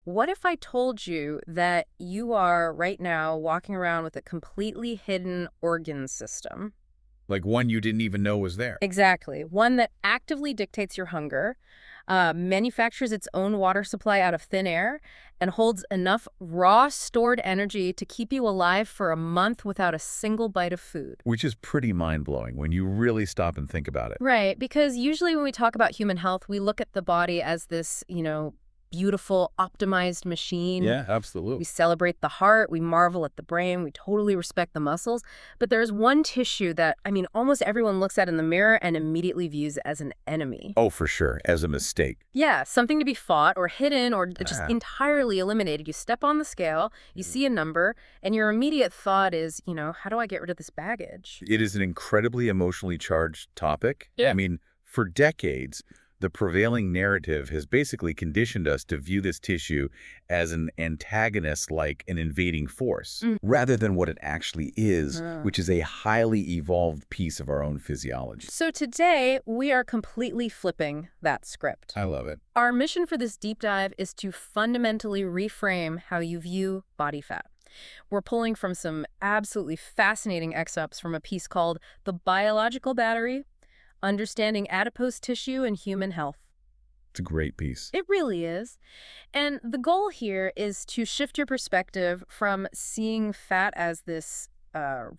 What if I told you that you are right now walking around with a completely hidden organ system? Like one you didn't even know was there. Exactly. One that actively dictates your hunger, manufactures its own water supply out of thin air, and holds enough raw stored energy to keep you alive for a month without a single bite of food. Which is pretty mind-blowing when you really stop and think about it. Right, because usually when we talk about human health, we look at the body as this, beautiful, optimized machine. Yeah, We absolutely. celebrate the heart, we marvel at the brain, we totally respect the muscles. But there's one tissue that, almost everyone looks at in the mirror and immediately views as an enemy. Oh, for sure, as a mistake. Yeah, something to be fought or hidden or just Ah, entirely eliminated. You step on the scale, you see a number, and your immediate thought is, how do I get rid of this baggage? it is an incredibly emotionally charged topic. Yeah. I mean, for decades, the prevailing narrative has basically conditioned us to view this tissue as an antagonist like an invading force, Mm. rather than what it actually is, Ah. which is a highly evolved piece of our own physiology. So today, we are completely flipping that script. I love it. Our mission for this deep dive is to fundamentally reframe how you view body fat. We're pulling from some absolutely fascinating excerpts from a piece called The Biological Battery: Understanding Adipose Tissue and Human Health. It's a great piece. It really is. And the goal here is to shift your perspective from seeing fat as this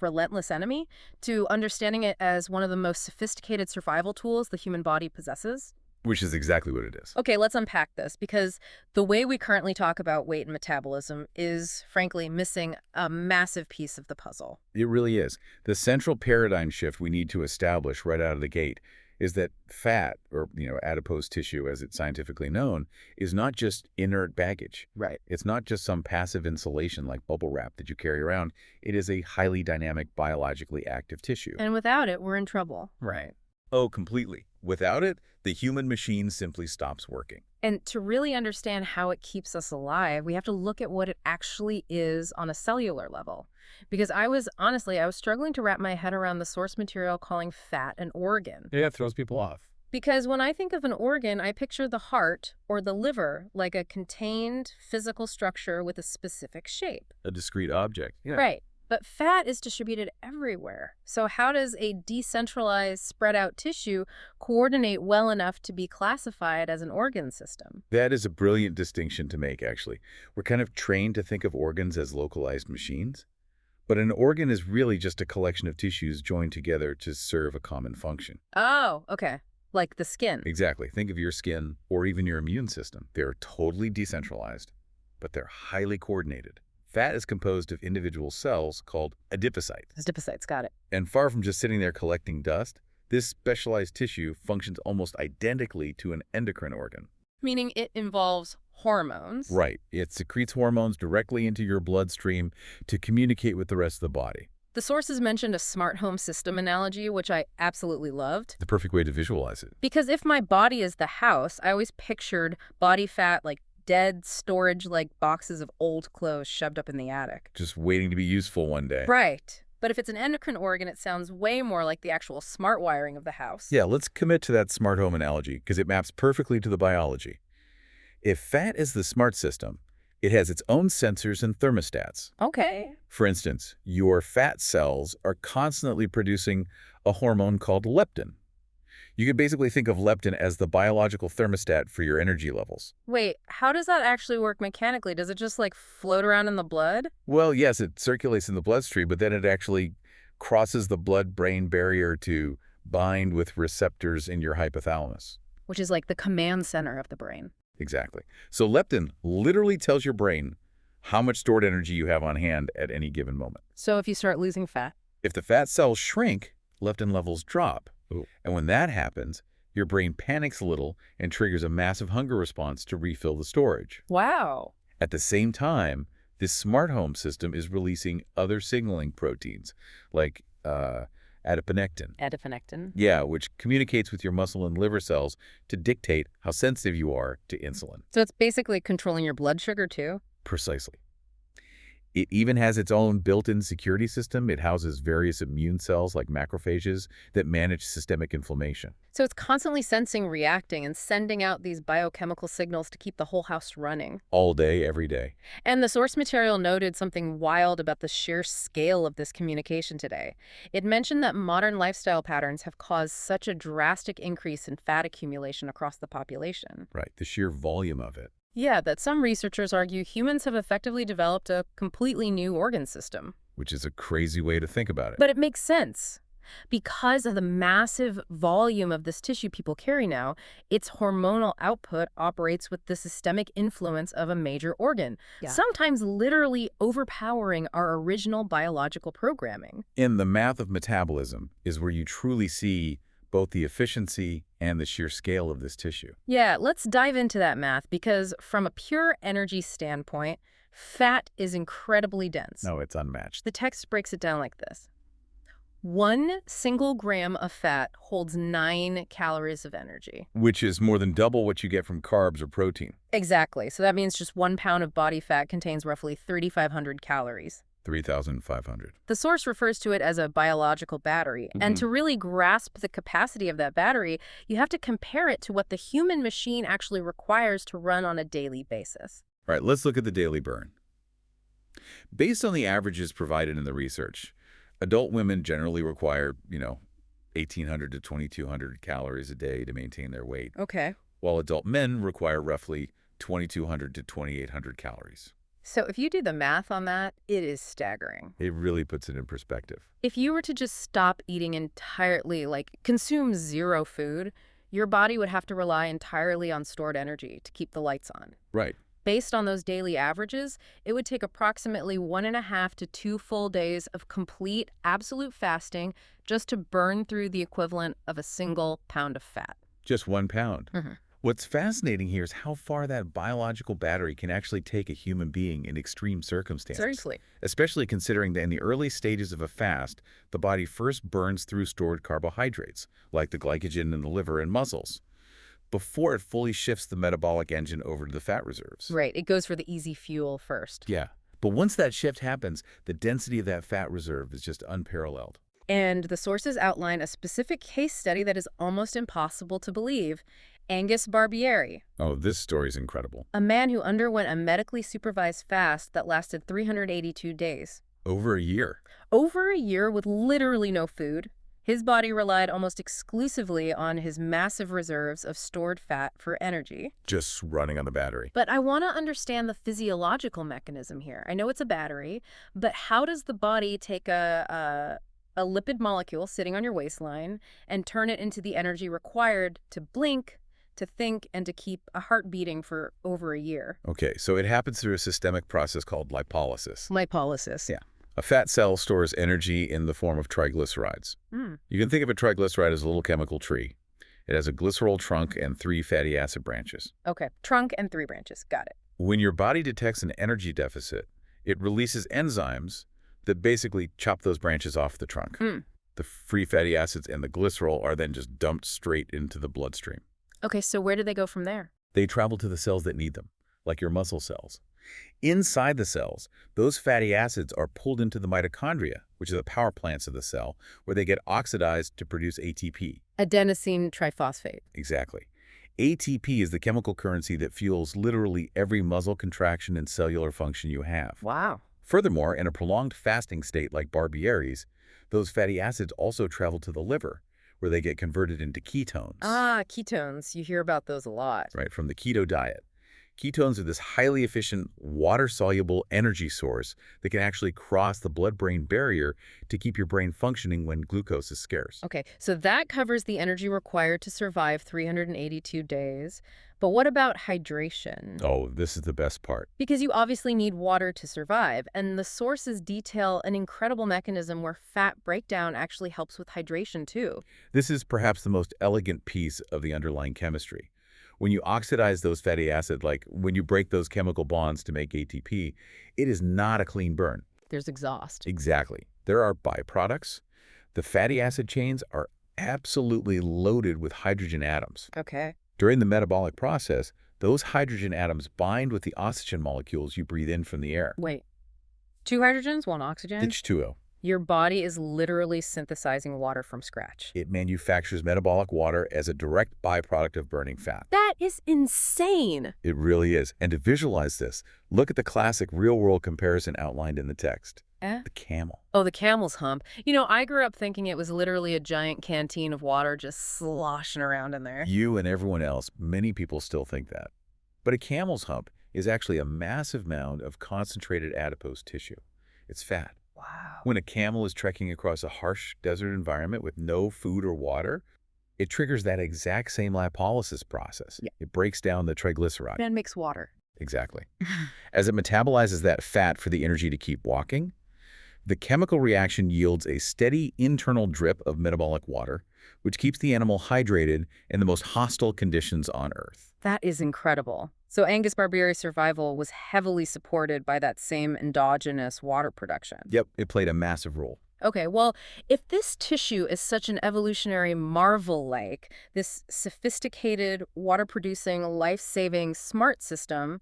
relentless enemy to understanding it as one of the most sophisticated survival tools the human body possesses. Which is exactly what it is. Okay, let's unpack this, because the way we currently talk about weight and metabolism is, frankly, missing a massive piece of the puzzle. It really is. The central paradigm shift we need to establish right out of the gate is that fat, or adipose tissue as it's scientifically known, is not just inert baggage. Right. It's not just some passive insulation like bubble wrap that you carry around. It is a highly dynamic, biologically active tissue. And without it, we're in trouble. Right. Oh, completely. Without it, the human machine simply stops working. And to really understand how it keeps us alive, we have to look at what it actually is on a cellular level. Because honestly, I was struggling to wrap my head around the source material calling fat an organ. Yeah, it throws people off. Because when I think of an organ, I picture the heart or the liver like a contained physical structure with a specific shape. A discrete object. Yeah. Right. But fat is distributed everywhere. So how does a decentralized, spread out tissue coordinate well enough to be classified as an organ system? That is a brilliant distinction to make, actually. We're kind of trained to think of organs as localized machines, but an organ is really just a collection of tissues joined together to serve a common function. Oh, okay. Like the skin. Exactly. Think of your skin or even your immune system. They're totally decentralized, but they're highly coordinated. Fat is composed of individual cells called adipocytes. Adipocytes, got it. And far from just sitting there collecting dust, this specialized tissue functions almost identically to an endocrine organ. Meaning it involves hormones. Right. It secretes hormones directly into your bloodstream to communicate with the rest of the body. The sources mentioned a smart home system analogy, which I absolutely loved. The perfect way to visualize it. Because if my body is the house, I always pictured body fat like dead storage, like boxes of old clothes shoved up in the attic. Just waiting to be useful one day. Right. But if it's an endocrine organ, it sounds way more like the actual smart wiring of the house. Yeah, let's commit to that smart home analogy because it maps perfectly to the biology. If fat is the smart system, it has its own sensors and thermostats. Okay. For instance, your fat cells are constantly producing a hormone called leptin. You can basically think of leptin as the biological thermostat for your energy levels. Wait, how does that actually work mechanically? Does it just like float around in the blood? Well, yes, it circulates in the bloodstream, but then it actually crosses the blood-brain barrier to bind with receptors in your hypothalamus. Which is like the command center of the brain. Exactly. So leptin literally tells your brain how much stored energy you have on hand at any given moment. So if you start losing fat. If the fat cells shrink, leptin levels drop. Ooh. And when that happens, your brain panics a little and triggers a massive hunger response to refill the storage. Wow. At the same time, this smart home system is releasing other signaling proteins like adiponectin. Adiponectin. Yeah, which communicates with your muscle and liver cells to dictate how sensitive you are to insulin. So it's basically controlling your blood sugar too? Precisely. It even has its own built-in security system. It houses various immune cells like macrophages that manage systemic inflammation. So it's constantly sensing, reacting, and sending out these biochemical signals to keep the whole house running. All day, every day. And the source material noted something wild about the sheer scale of this communication today. It mentioned that modern lifestyle patterns have caused such a drastic increase in fat accumulation across the population. Right, the sheer volume of it. Yeah, that some researchers argue humans have effectively developed a completely new organ system. Which is a crazy way to think about it. But it makes sense. Because of the massive volume of this tissue people carry now, its hormonal output operates with the systemic influence of a major organ, sometimes literally overpowering our original biological programming. In the math of metabolism is where you truly see both the efficiency and the sheer scale of this tissue. Yeah, let's dive into that math because from a pure energy standpoint, fat is incredibly dense. No, it's unmatched. The text breaks it down like this. 1 single gram of fat holds 9 calories of energy. Which is more than double what you get from carbs or protein. Exactly. So that means just 1 pound of body fat contains roughly 3,500 calories. 3,500. The source refers to it as a biological battery. And to really grasp the capacity of that battery, you have to compare it to what the human machine actually requires to run on a daily basis. All right, let's look at the daily burn. Based on the averages provided in the research, adult women generally require, 1,800 to 2,200 calories a day to maintain their weight, Okay. while adult men require roughly 2,200 to 2,800 calories. So if you do the math on that, it is staggering. It really puts it in perspective. If you were to just stop eating entirely, like consume zero food, your body would have to rely entirely on stored energy to keep the lights on. Right. Based on those daily averages, it would take approximately 1.5 to 2 full days of complete, absolute fasting just to burn through the equivalent of a single pound of fat. Just 1 pound. Mhm. What's fascinating here is how far that biological battery can actually take a human being in extreme circumstances. Seriously. Especially considering that in the early stages of a fast, the body first burns through stored carbohydrates, like the glycogen in the liver and muscles, before it fully shifts the metabolic engine over to the fat reserves. Right. It goes for the easy fuel first. Yeah. But once that shift happens, the density of that fat reserve is just unparalleled. And the sources outline a specific case study that is almost impossible to believe. Angus Barbieri, Oh, this story's incredible. a man who underwent a medically supervised fast that lasted 382 days. Over a year. Over a year with literally no food, his body relied almost exclusively on his massive reserves of stored fat for energy. Just running on the battery. But I want to understand the physiological mechanism here. I know it's a battery, but how does the body take a lipid molecule sitting on your waistline and turn it into the energy required to blink, to think, and to keep a heart beating for over a year? Okay, so it happens through a systemic process called lipolysis. Lipolysis. Yeah. A fat cell stores energy in the form of triglycerides. You can think of a triglyceride as a little chemical tree. It has a glycerol trunk and 3 fatty acid branches. Okay, trunk and 3 branches. Got it. When your body detects an energy deficit, it releases enzymes that basically chop those branches off the trunk. The free fatty acids and the glycerol are then just dumped straight into the bloodstream. Okay, so where do they go from there? They travel to the cells that need them, like your muscle cells. Inside the cells, those fatty acids are pulled into the mitochondria, which are the power plants of the cell, where they get oxidized to produce ATP. Adenosine triphosphate. Exactly. ATP is the chemical currency that fuels literally every muscle contraction and cellular function you have. Wow. Furthermore, in a prolonged fasting state like Barbieri's, those fatty acids also travel to the liver, where they get converted into ketones. Ah, ketones. You hear about those a lot. Right, from the keto diet. Ketones are this highly efficient, water-soluble energy source that can actually cross the blood-brain barrier to keep your brain functioning when glucose is scarce. Okay, so that covers the energy required to survive 382 days. But what about hydration? Oh, this is the best part. Because you obviously need water to survive, and the sources detail an incredible mechanism where fat breakdown actually helps with hydration too. This is perhaps the most elegant piece of the underlying chemistry. When you oxidize those fatty acids, like when you break those chemical bonds to make ATP, it is not a clean burn. There's exhaust. Exactly. There are byproducts. The fatty acid chains are absolutely loaded with hydrogen atoms. Okay. During the metabolic process, those hydrogen atoms bind with the oxygen molecules you breathe in from the air. Wait, Two hydrogens, one oxygen? H2O. Your body is literally synthesizing water from scratch. It manufactures metabolic water as a direct byproduct of burning fat. That is insane. It really is. And to visualize this, look at the classic real-world comparison outlined in the text. Eh? The camel. Oh, the camel's hump. You know, I grew up thinking it was literally a giant canteen of water just sloshing around in there. You and everyone else, many people still think that. But a camel's hump is actually a massive mound of concentrated adipose tissue. It's fat. Wow. When a camel is trekking across a harsh desert environment with no food or water, it triggers that exact same lipolysis process. Yeah. It breaks down the triglyceride. And makes water. Exactly. As it metabolizes that fat for the energy to keep walking, the chemical reaction yields a steady internal drip of metabolic water, which keeps the animal hydrated in the most hostile conditions on Earth. That is incredible. So Angus Barbieri's survival was heavily supported by that same endogenous water production. Yep, it played a massive role. Okay, well, if this tissue is such an evolutionary marvel like this sophisticated, water-producing, life-saving, smart system,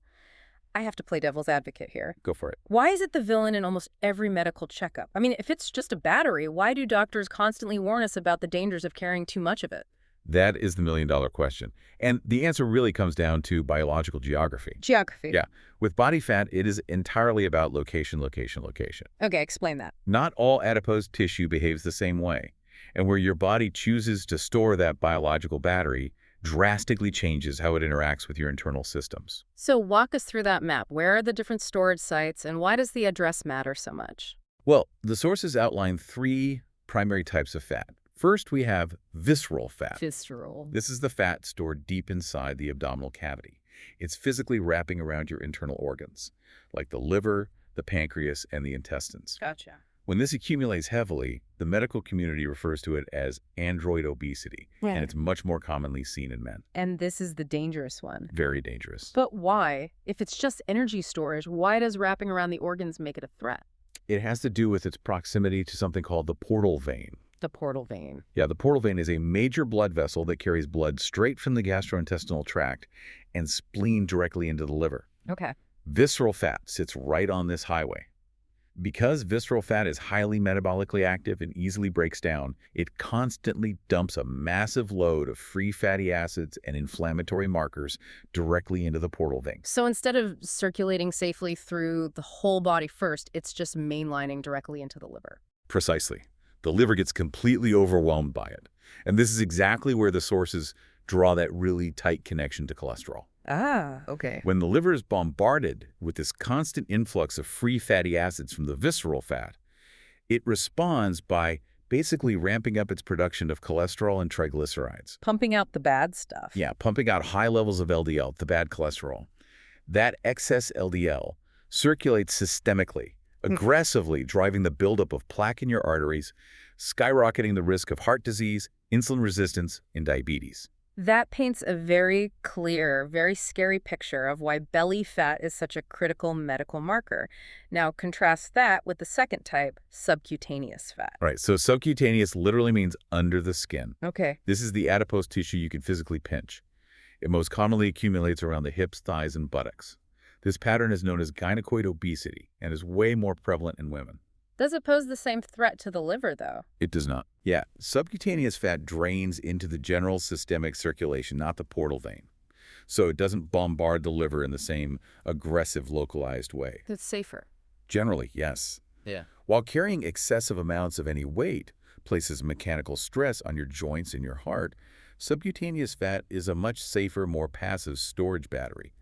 I have to play devil's advocate here. Go for it. Why is it the villain in almost every medical checkup? I mean, if it's just a battery, why do doctors constantly warn us about the dangers of carrying too much of it? That is the million-dollar question. And the answer really comes down to biological geography. Geography. Yeah. With body fat, it is entirely about location, location, location. Okay, explain that. Not all adipose tissue behaves the same way. And where your body chooses to store that biological battery drastically changes how it interacts with your internal systems. So walk us through that map. Where are the different storage sites, and why does the address matter so much? Well, the sources outline 3 primary types of fat. First, we have visceral fat. Visceral. This is the fat stored deep inside the abdominal cavity. It's physically wrapping around your internal organs, like the liver, the pancreas, and the intestines. Gotcha. When this accumulates heavily, the medical community refers to it as android obesity, and it's much more commonly seen in men. And this is the dangerous one. Very dangerous. But why? If it's just energy storage, why does wrapping around the organs make it a threat? It has to do with its proximity to something called the portal vein. The portal vein. Yeah, the portal vein is a major blood vessel that carries blood straight from the gastrointestinal tract and spleen directly into the liver. Okay. Visceral fat sits right on this highway. Because visceral fat is highly metabolically active and easily breaks down, it constantly dumps a massive load of free fatty acids and inflammatory markers directly into the portal vein. So instead of circulating safely through the whole body first, it's just mainlining directly into the liver. Precisely. The liver gets completely overwhelmed by it. And this is exactly where the sources draw that really tight connection to cholesterol. Ah, okay. When the liver is bombarded with this constant influx of free fatty acids from the visceral fat, it responds by basically ramping up its production of cholesterol and triglycerides. Pumping out the bad stuff. Yeah, pumping out high levels of LDL, the bad cholesterol. That excess LDL circulates systemically, aggressively driving the buildup of plaque in your arteries, skyrocketing the risk of heart disease, insulin resistance, and diabetes. That paints a very clear, very scary picture of why belly fat is such a critical medical marker. Now, contrast that with the second type, subcutaneous fat. Right, so subcutaneous literally means under the skin. Okay. This is the adipose tissue you can physically pinch. It most commonly accumulates around the hips, thighs, and buttocks. This pattern is known as gynecoid obesity and is way more prevalent in women. Does it pose the same threat to the liver, though? It does not. Yeah, subcutaneous fat drains into the general systemic circulation, not the portal vein. So it doesn't bombard the liver in the same aggressive, localized way. It's safer. Generally, yes. Yeah. While carrying excessive amounts of any weight places mechanical stress on your joints and your heart, subcutaneous fat is a much safer, more passive storage battery.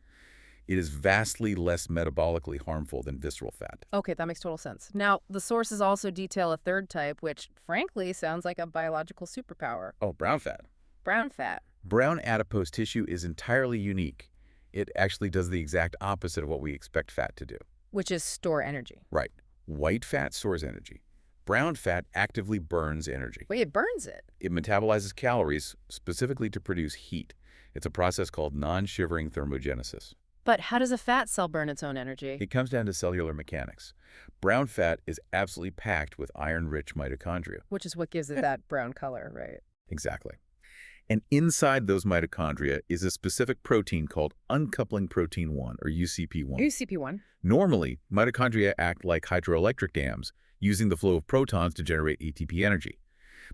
It is vastly less metabolically harmful than visceral fat. Okay, that makes total sense. Now, the sources also detail a third type, which, frankly, sounds like a biological superpower. Oh, brown fat. Brown fat. Brown adipose tissue is entirely unique. It actually does the exact opposite of what we expect fat to do. Which is store energy. Right. White fat stores energy. Brown fat actively burns energy. Wait, it burns it? It metabolizes calories specifically to produce heat. It's a process called non-shivering thermogenesis. But how does a fat cell burn its own energy? It comes down to cellular mechanics. Brown fat is absolutely packed with iron-rich mitochondria. Which is what gives it that brown color, right? Exactly. And inside those mitochondria is a specific protein called uncoupling protein 1, or UCP1. UCP1. Normally, mitochondria act like hydroelectric dams, using the flow of protons to generate ATP energy.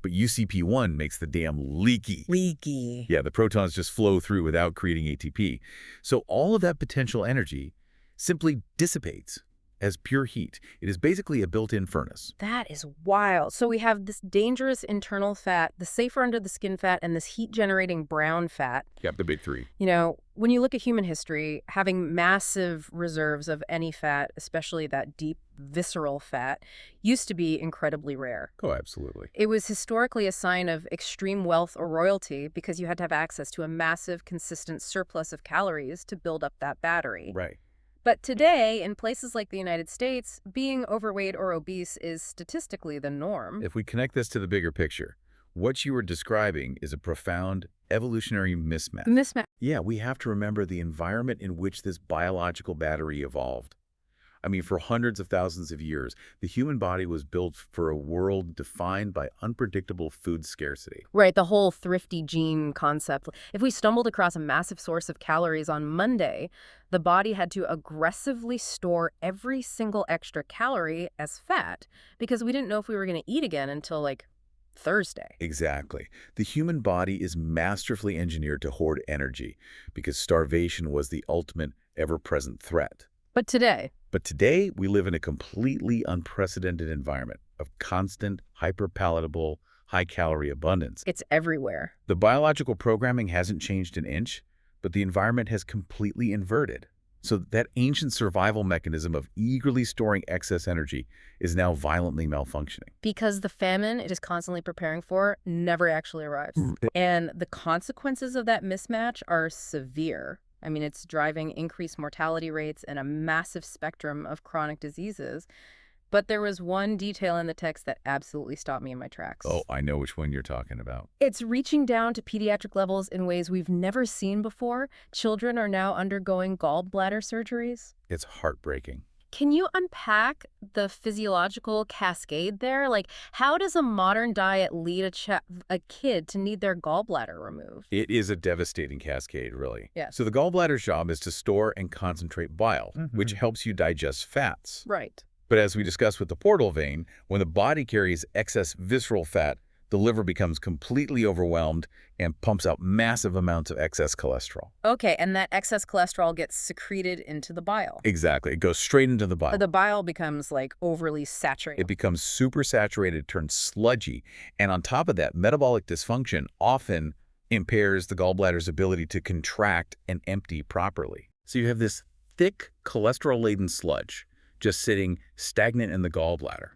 But UCP1 makes the dam leaky. Leaky. Yeah, the protons just flow through without creating ATP. So all of that potential energy simply dissipates as pure heat. It is basically a built-in furnace. That is wild. So we have this dangerous internal fat, the safer under the skin fat, and this heat-generating brown fat. Yep, the big three. You know, when you look at human history, having massive reserves of any fat, especially that deep visceral fat, used to be incredibly rare. Oh, absolutely. It was historically a sign of extreme wealth or royalty because you had to have access to a massive, consistent surplus of calories to build up that battery. Right. But today, in places like the United States, being overweight or obese is statistically the norm. If we connect this to the bigger picture, what you were describing is a profound evolutionary mismatch. Mismatch. Yeah, we have to remember the environment in which this biological battery evolved. I mean, for hundreds of thousands of years, the human body was built for a world defined by unpredictable food scarcity. Right, the whole thrifty gene concept. If we stumbled across a massive source of calories on Monday, the body had to aggressively store every single extra calorie as fat because we didn't know if we were going to eat again until, like, Thursday. Exactly. The human body is masterfully engineered to hoard energy because starvation was the ultimate ever-present threat. But today, we live in a completely unprecedented environment of constant, hyper-palatable, high-calorie abundance. it's everywhere. The biological programming hasn't changed an inch, but the environment has completely inverted. So that ancient survival mechanism of eagerly storing excess energy is now violently malfunctioning. Because the famine it is constantly preparing for never actually arrives. And the consequences of that mismatch are severe. I mean, it's driving increased mortality rates and a massive spectrum of chronic diseases. But there was one detail in the text that absolutely stopped me in my tracks. Oh, I know which one you're talking about. It's reaching down to pediatric levels in ways we've never seen before. Children are now undergoing gallbladder surgeries. It's heartbreaking. Can you unpack the physiological cascade there? Like, how does a modern diet lead a kid to need their gallbladder removed? It is a devastating cascade, really. Yes. So the gallbladder's job is to store and concentrate bile, which helps you digest fats. Right. But as we discussed with the portal vein, when the body carries excess visceral fat, the liver becomes completely overwhelmed and pumps out massive amounts of excess cholesterol. Okay, and that excess cholesterol gets secreted into the bile. Exactly. It goes straight into the bile. The bile becomes, like, overly It saturated. becomes super saturated, turns sludgy, and on top of that, metabolic dysfunction often impairs the gallbladder's ability to contract and empty properly. So you have this thick, cholesterol-laden sludge just sitting stagnant in the gallbladder.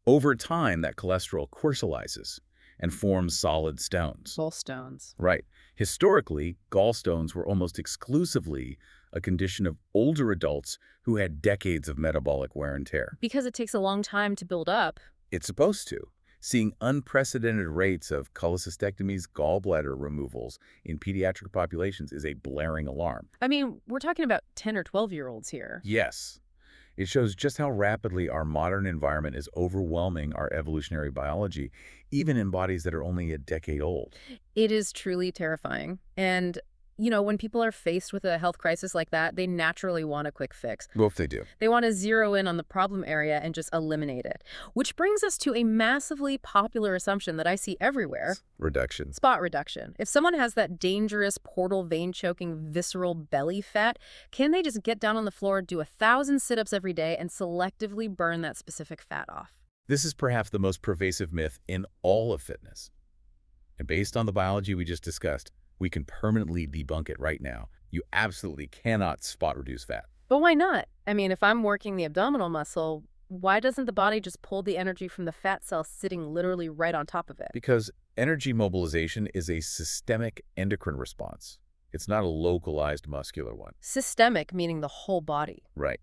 Over time, that cholesterol crystallizes and forms solid stones. Gallstones. Right. Historically, gallstones were almost exclusively a condition of older adults who had decades of metabolic wear and tear. Because it takes a long time to build up. It's supposed to. Seeing unprecedented rates of cholecystectomies, gallbladder removals in pediatric populations is a blaring alarm. I mean, we're talking about 10 or 12-year-olds here. Yes. It shows just how rapidly our modern environment is overwhelming our evolutionary biology, even in bodies that are only a decade old. It is truly terrifying. And, you know, when people are faced with a health crisis like that, they naturally want a quick fix. Well, if they do. They want to zero in on the problem area and just eliminate it. Which brings us to a massively popular assumption that I see everywhere. Reductions. Spot reduction. If someone has that dangerous portal vein choking visceral belly fat, can they just get down on the floor, do 1,000 sit-ups every day, and selectively burn that specific fat off? This is perhaps the most pervasive myth in all of fitness. And based on the biology we just discussed, we can permanently debunk it right now. You absolutely cannot spot reduce fat. But why not? I mean, if I'm working the abdominal muscle, why doesn't the body just pull the energy from the fat cell sitting literally right on top of it? Because energy mobilization is a systemic endocrine response. It's not a localized muscular one. Systemic, meaning the whole body. Right.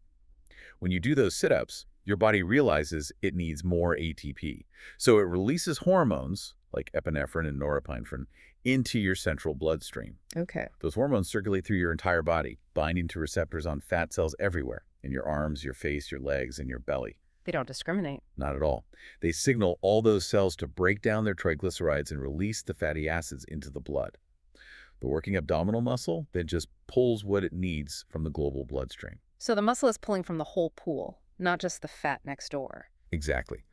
When you do those sit-ups, your body realizes it needs more ATP. So it releases hormones, like epinephrine and norepinephrine, into your central bloodstream. Okay. Those hormones circulate through your entire body, binding to receptors on fat cells everywhere, in your arms, your face, your legs, and your belly. They don't discriminate. Not at all. They signal all those cells to break down their triglycerides and release the fatty acids into the blood. The working abdominal muscle then just pulls what it needs from the global bloodstream. So the muscle is pulling from the whole pool, not just the fat next door. Exactly.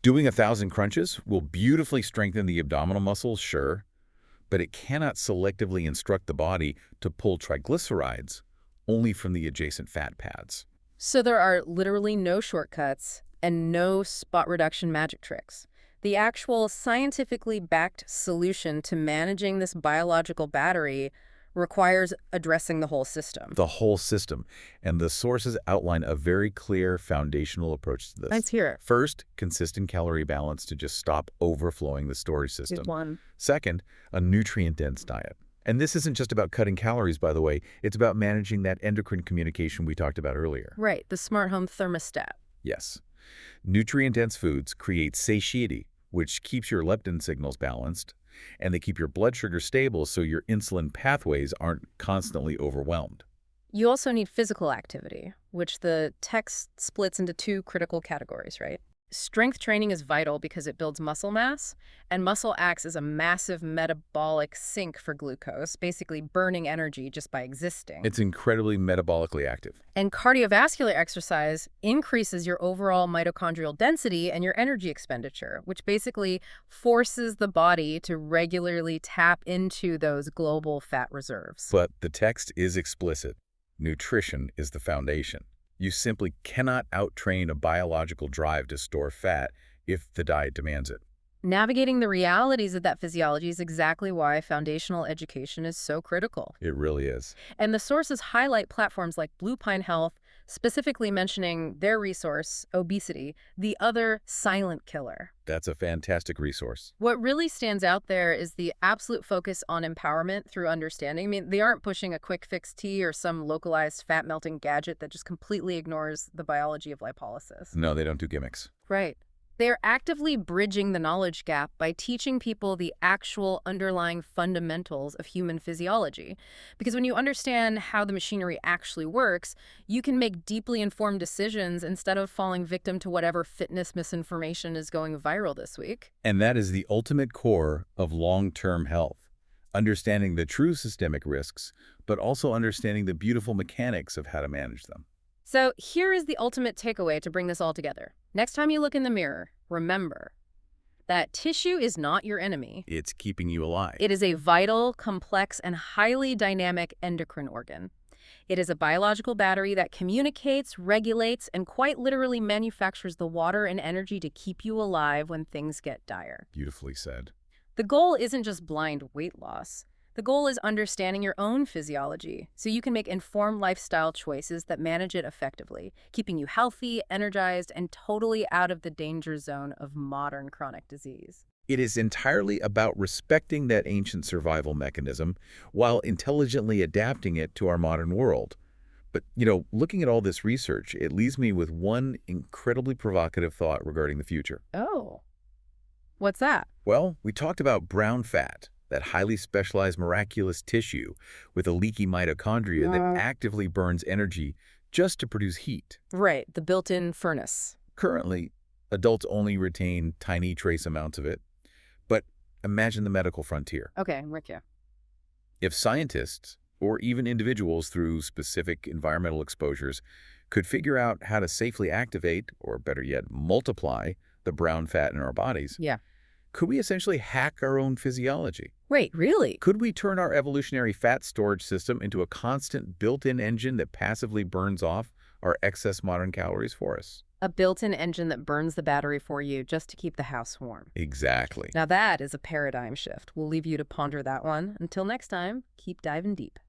Doing 1,000 crunches will beautifully strengthen the abdominal muscles, sure, but it cannot selectively instruct the body to pull triglycerides only from the adjacent fat pads. So there are literally no shortcuts and no spot reduction magic tricks. The actual scientifically backed solution to managing this biological battery requires addressing the whole system. The whole system. And the sources outline a very clear foundational approach to this. Let's hear it. First, consistent calorie balance to just stop overflowing the storage system. Good one. Second, a nutrient-dense diet. And this isn't just about cutting calories, by the way. It's about managing that endocrine communication we talked about earlier. Right, the smart home thermostat. Yes. Nutrient-dense foods create satiety, which keeps your leptin signals balanced, and they keep your blood sugar stable so your insulin pathways aren't constantly overwhelmed. You also need physical activity, which the text splits into two critical categories, right? Strength training is vital because it builds muscle mass, and muscle acts as a massive metabolic sink for glucose, basically burning energy just by existing. It's incredibly metabolically active. And cardiovascular exercise increases your overall mitochondrial density and your energy expenditure, which basically forces the body to regularly tap into those global fat reserves. But the text is explicit. Nutrition is the foundation. You simply cannot out-train a biological drive to store fat if the diet demands it. Navigating the realities of that physiology is exactly why foundational education is so critical. It really is. And the sources highlight platforms like Blue Pine Health, specifically mentioning their resource, obesity, the other silent killer. That's a fantastic resource. What really stands out there is the absolute focus on empowerment through understanding. I mean, they aren't pushing a quick fix tea or some localized fat-melting gadget that just completely ignores the biology of lipolysis. No, they don't do gimmicks. Right. They are actively bridging the knowledge gap by teaching people the actual underlying fundamentals of human physiology. Because when you understand how the machinery actually works, you can make deeply informed decisions instead of falling victim to whatever fitness misinformation is going viral this week. And that is the ultimate core of long-term health. Understanding the true systemic risks, but also understanding the beautiful mechanics of how to manage them. So here is the ultimate takeaway to bring this all together. Next time you look in the mirror, remember that tissue is not your enemy. It's keeping you alive. It is a vital, complex, and highly dynamic endocrine organ. It is a biological battery that communicates, regulates, and quite literally manufactures the water and energy to keep you alive when things get dire. Beautifully said. The goal isn't just blind weight loss. The goal is understanding your own physiology so you can make informed lifestyle choices that manage it effectively, keeping you healthy, energized, and totally out of the danger zone of modern chronic disease. It is entirely about respecting that ancient survival mechanism while intelligently adapting it to our modern world. But, looking at all this research, it leaves me with one incredibly provocative thought regarding the future. Oh, what's that? Well, we talked about brown fat, that highly specialized miraculous tissue with a leaky mitochondria that actively burns energy just to produce heat. Right, the built-in furnace. Currently, adults only retain tiny trace amounts of it. But imagine the medical frontier. Okay, I'm with you. If scientists, or even individuals through specific environmental exposures, could figure out how to safely activate, or better yet, multiply the brown fat in our bodies, Yeah. could we essentially hack our own physiology? Wait, really? Could we turn our evolutionary fat storage system into a constant built-in engine that passively burns off our excess modern calories for us? A built-in engine that burns the battery for you just to keep the house warm. Exactly. Now that is a paradigm shift. We'll leave you to ponder that one. Until next time, keep diving deep.